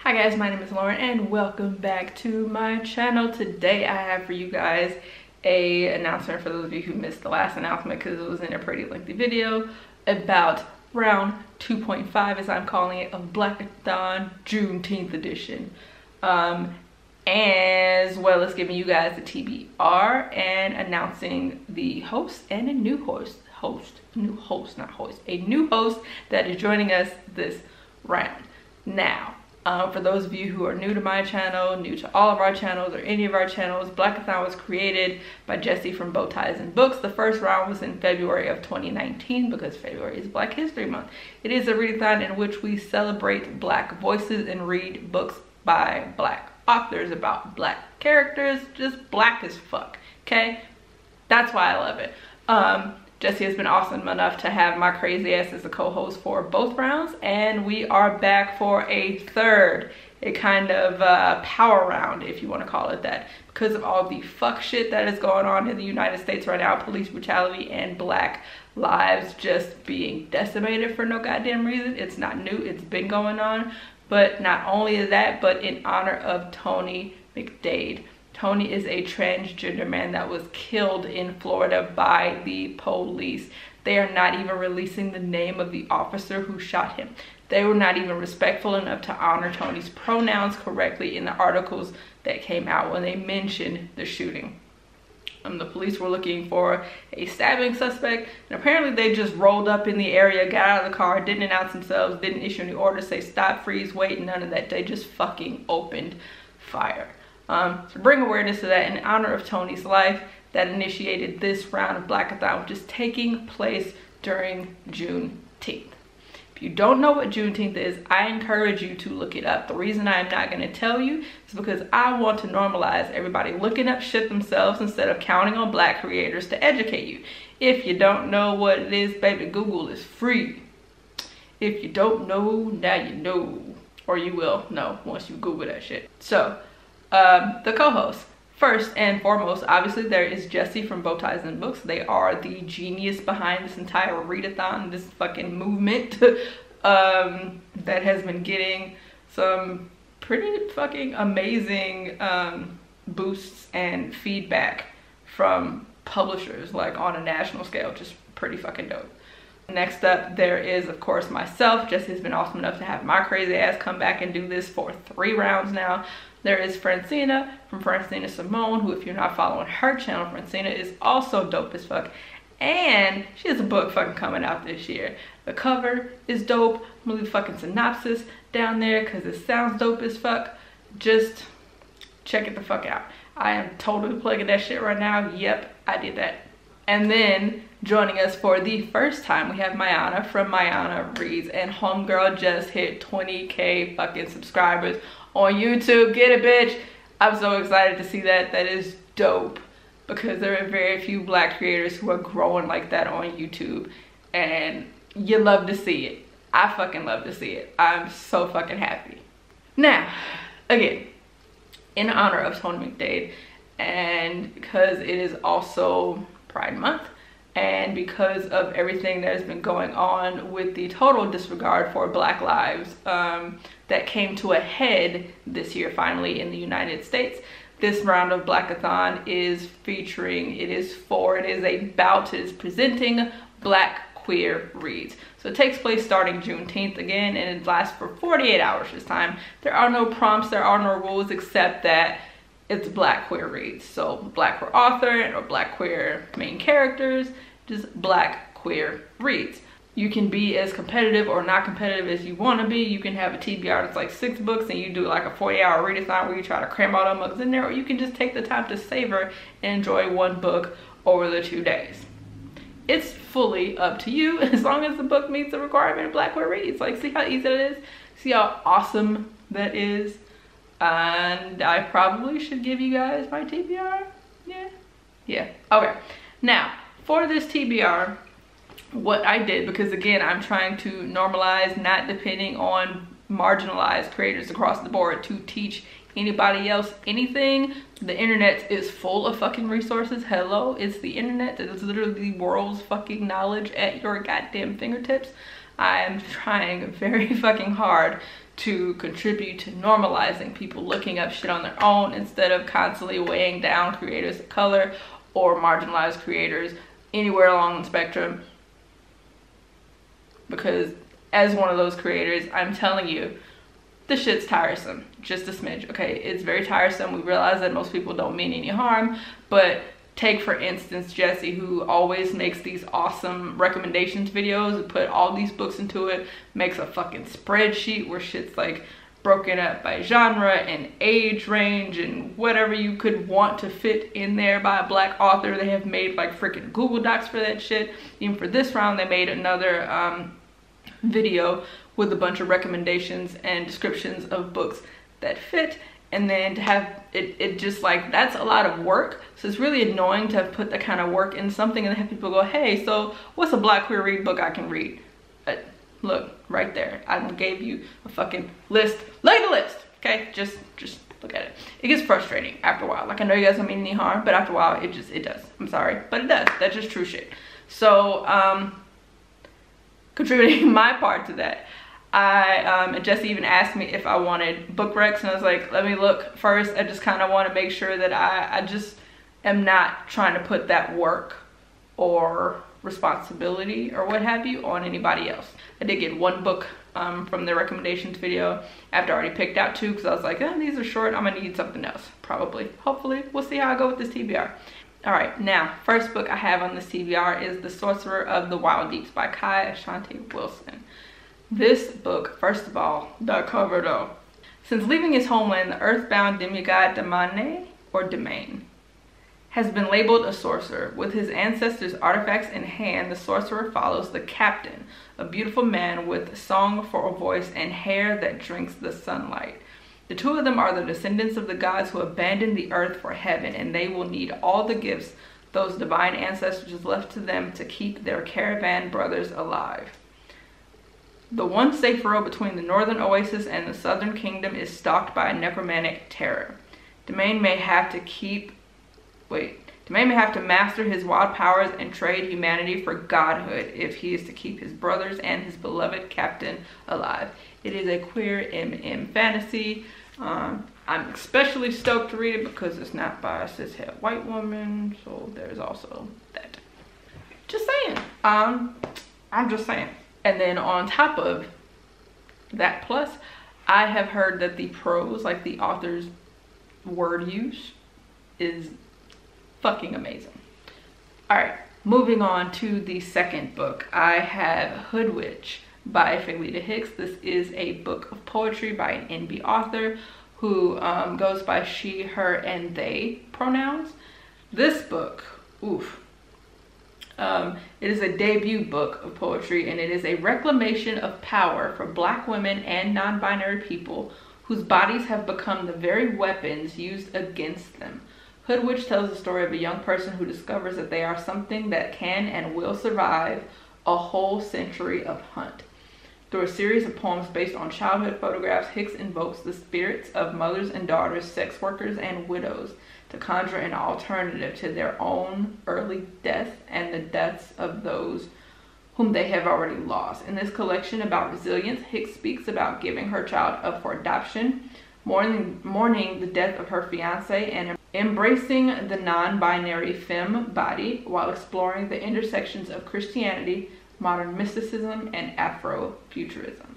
Hi guys, my name is Lauren and welcome back to my channel. Today I have for you guys a announcement for those of you who missed the last announcement because it was in a pretty lengthy video about round 2.5, as I'm calling it, of Blackathon Juneteenth edition. As well as giving you guys the TBR and announcing the host and a new host that is joining us this round. Now, for those of you who are new to my channel, new to all of our channels or any of our channels, Blackathon was created by Jesse from Bow Ties and Books. The first round was in February of 2019 because February is Black History Month. It is a readathon in which we celebrate Black voices and read books by Black authors about Black characters, just Black as fuck, okay? That's why I love it. Jesse has been awesome enough to have my crazy ass as a co-host for both rounds, and we are back for a third, a kind of power round, if you want to call it that, because of all the fuck shit that is going on in the United States right now, police brutality and Black lives just being decimated for no goddamn reason. It's not new, it's been going on. But not only is that, but in honor of Tony McDade. Tony is a transgender man that was killed in Florida by the police. They are not even releasing the name of the officer who shot him. They were not even respectful enough to honor Tony's pronouns correctly in the articles that came out when they mentioned the shooting. The police were looking for a stabbing suspect, and apparently they just rolled up in the area, got out of the car, didn't announce themselves, didn't issue any orders, say stop, freeze, wait, none of that. They just fucking opened fire. To bring awareness to that in honor of Tony's life, that initiated this round of Blackathon, which is taking place during Juneteenth. If you don't know what Juneteenth is, I encourage you to look it up. The reason I'm not going to tell you is because I want to normalize everybody looking up shit themselves instead of counting on Black creators to educate you. If you don't know what it is, baby, Google is free. If you don't know, now you know. Or you will know once you Google that shit. So, the co-hosts. First and foremost, obviously, there is Jesse from Bow Ties and Books. They are the genius behind this entire readathon, this fucking movement that has been getting some pretty fucking amazing boosts and feedback from publishers, like on a national scale, just pretty fucking dope. Next up, there is, of course, myself. Jesse's been awesome enough to have my crazy ass come back and do this for 3 rounds now. There is Francina from Francina Simone, who, if you're not following her channel, Francina is also dope as fuck. And she has a book fucking coming out this year. The cover is dope. I'm gonna leave a fucking synopsis down there because it sounds dope as fuck. Just check it the fuck out. I am totally plugging that shit right now. Yep, I did that. And then joining us for the first time, we have Mayana from Mayana Reads, and homegirl just hit 20K fucking subscribers on YouTube. Get it, bitch. I'm so excited to see that. That is dope because there are very few Black creators who are growing like that on YouTube, and you love to see it. I fucking love to see it. I'm so fucking happy. Now, again, in honor of Tony McDade, and because it is also Pride Month, and because of everything that has been going on with the total disregard for Black lives that came to a head this year finally in the United States, this round of Blackathon is featuring, it is presenting Black queer reads. So it takes place starting Juneteenth again, and it lasts for 48 hours this time. There are no prompts, there are no rules, except that it's Black queer reads. So Black queer author or Black queer main characters, just Black queer reads. You can be as competitive or not competitive as you want to be. You can have a TBR that's like 6 books and you do like a 40-hour readathon where you try to cram all them books in there, or you can just take the time to savor and enjoy one book over the 2 days. It's fully up to you as long as the book meets the requirement of Black queer reads. Like, see how easy that is? See how awesome that is? And I probably should give you guys my TBR. Yeah, okay. Now, for this TBR, what I did, because again, I'm trying to normalize not depending on marginalized creators across the board to teach anybody else anything. The internet is full of fucking resources. Hello, it's the internet. It's literally the world's fucking knowledge at your goddamn fingertips. I'm trying very fucking hard to contribute to normalizing people looking up shit on their own instead of constantly weighing down creators of color or marginalized creators anywhere along the spectrum. Because as one of those creators, I'm telling you, the shit's tiresome. Just a smidge, okay? It's very tiresome. We realize that most people don't mean any harm, but take for instance Jessie, who always makes these awesome recommendations videos, put all these books into it, makes a fucking spreadsheet where shit's like broken up by genre and age range and whatever you could want to fit in there by a black author. They have made like freaking Google Docs for that shit. Even for this round, they made another video with a bunch of recommendations and descriptions of books that fit. And then to have it just like, that's a lot of work. So it's really annoying to have put that kind of work in something and have people go, hey, so what's a black queer read book I can read? Look, right there. I gave you a fucking list. Look at the list, okay? Just look at it. It gets frustrating after a while. Like, I know you guys don't mean any harm, but after a while, it does. I'm sorry, but it does. That's just true shit. So, contributing my part to that, and Jessie even asked me if I wanted book recs, and I was like, let me look first. I just kind of want to make sure that I just am not trying to put that work or responsibility or what have you on anybody else. I did get one book from the recommendations video after I already picked out two, because I was like, these are short, I'm gonna need something else, probably. Hopefully, we'll see how I go with this TBR. All right, now, first book I have on this TBR is The Sorcerer of the Wild Deeps by Kai Ashanti Wilson. This book, first of all, the cover though. Since leaving his homeland, the earthbound demigod Damane has been labeled a sorcerer. With his ancestors' artifacts in hand, the sorcerer follows the captain, a beautiful man with song for a voice and hair that drinks the sunlight. The two of them are the descendants of the gods who abandoned the earth for heaven, and they will need all the gifts those divine ancestors left to them to keep their caravan brothers alive. The one safe road between the northern oasis and the southern kingdom is stalked by a necromantic terror. Damane may have to master his wild powers and trade humanity for godhood if he is to keep his brothers and his beloved captain alive. It is a queer MM fantasy. I'm especially stoked to read it because it's not by a cishet white woman, so there's also that. Just saying. I'm just saying. And then on top of that plus, I have heard that the prose, like the author's word use, is fucking amazing. All right, moving on to the second book. I have Hood Witch by Felita Hicks. This is a book of poetry by an NB author who goes by she, her, and they pronouns. This book, oof. It is a debut book of poetry, and it is a reclamation of power for Black women and non-binary people whose bodies have become the very weapons used against them. Hood Witch tells the story of a young person who discovers that they are something that can and will survive a whole century of hunt. Through a series of poems based on childhood photographs, Hicks invokes the spirits of mothers and daughters, sex workers, and widows to conjure an alternative to their own early death and the deaths of those whom they have already lost. In this collection about resilience, Hicks speaks about giving her child up for adoption, mourning the death of her fiance, and embracing the non-binary femme body while exploring the intersections of Christianity, modern mysticism, and Afrofuturism.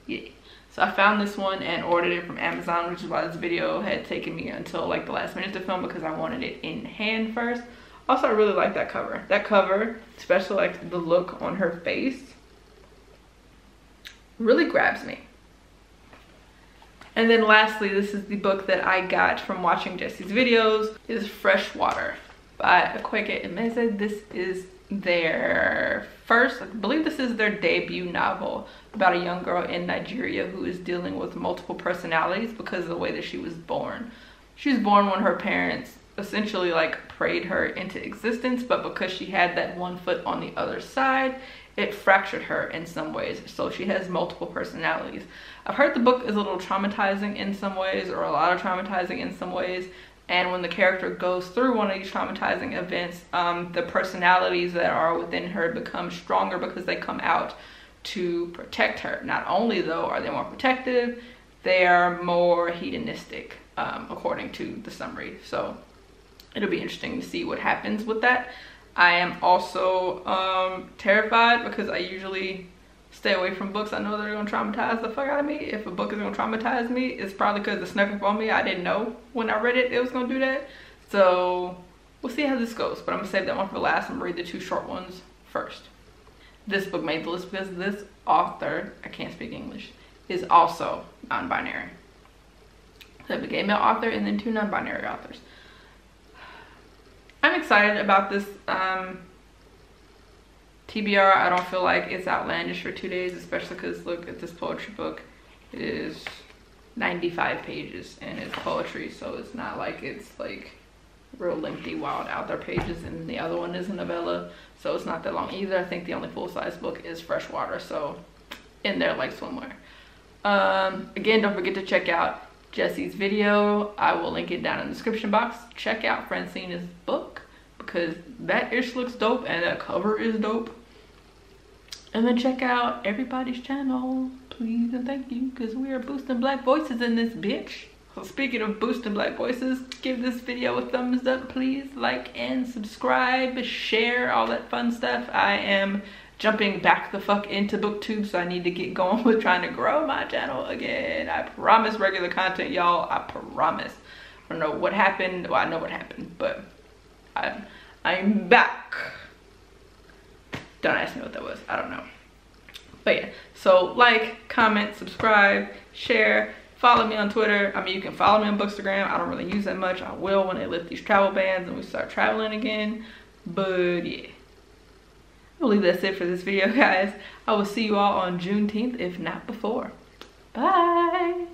Yeah. So I found this one and ordered it from Amazon, which is why this video had taken me until like the last minute to film, because I wanted it in hand first. Also, I really like that cover. That cover, especially like the look on her face, really grabs me. And then lastly, this is the book that I got from watching Jessie's videos. It is Freshwater by Akweke Emeze. This is their first, I believe this is their debut novel about a young girl in Nigeria who is dealing with multiple personalities because of the way that she was born. She was born when her parents essentially like prayed her into existence, but because she had that one foot on the other side, it fractured her in some ways. So she has multiple personalities. I've heard the book is a little traumatizing in some ways, or a lot of traumatizing in some ways. And when the character goes through one of these traumatizing events, the personalities that are within her become stronger because they come out to protect her. Not only though are they more protective, they are more hedonistic, according to the summary. So it'll be interesting to see what happens with that. I am also terrified because I usually stay away from books I know they're gonna traumatize the fuck out of me. If a book is gonna traumatize me, it's probably because it snuck up on me. I didn't know when I read it it was gonna do that. So we'll see how this goes, but I'm gonna save that one for last. I'm gonna read the two short ones first. This book made the list because this author, I can't speak English, is also non-binary. So I have a gay male author and then two non-binary authors. I'm excited about this TBR. I don't feel like it's outlandish for 2 days, especially because look at this poetry book. It is 95 pages and it's poetry, so it's not like it's like real lengthy, wild out there pages, and the other one is a novella, so it's not that long either. I think the only full-size book is Freshwater, so in there like swimwear. Again, don't forget to check out Jesse's video. I will link it down in the description box. Check out Francina's book because that ish looks dope and that cover is dope. And then check out everybody's channel, please and thank you, because we are boosting black voices in this bitch. So speaking of boosting black voices, give this video a thumbs up, please. Like and subscribe, share, all that fun stuff. I am jumping back the fuck into booktube, so I need to get going with trying to grow my channel again. I promise regular content, y'all. I promise. I don't know what happened. Well, I know what happened, but I'm back. Don't ask me what that was. I don't know. But yeah, so like, comment, subscribe, share. Follow me on Twitter. I mean, you can follow me on Bookstagram. I don't really use that much. I will when they lift these travel bans and we start traveling again. But yeah, I believe that's it for this video, guys. I will see you all on Juneteenth, if not before. Bye.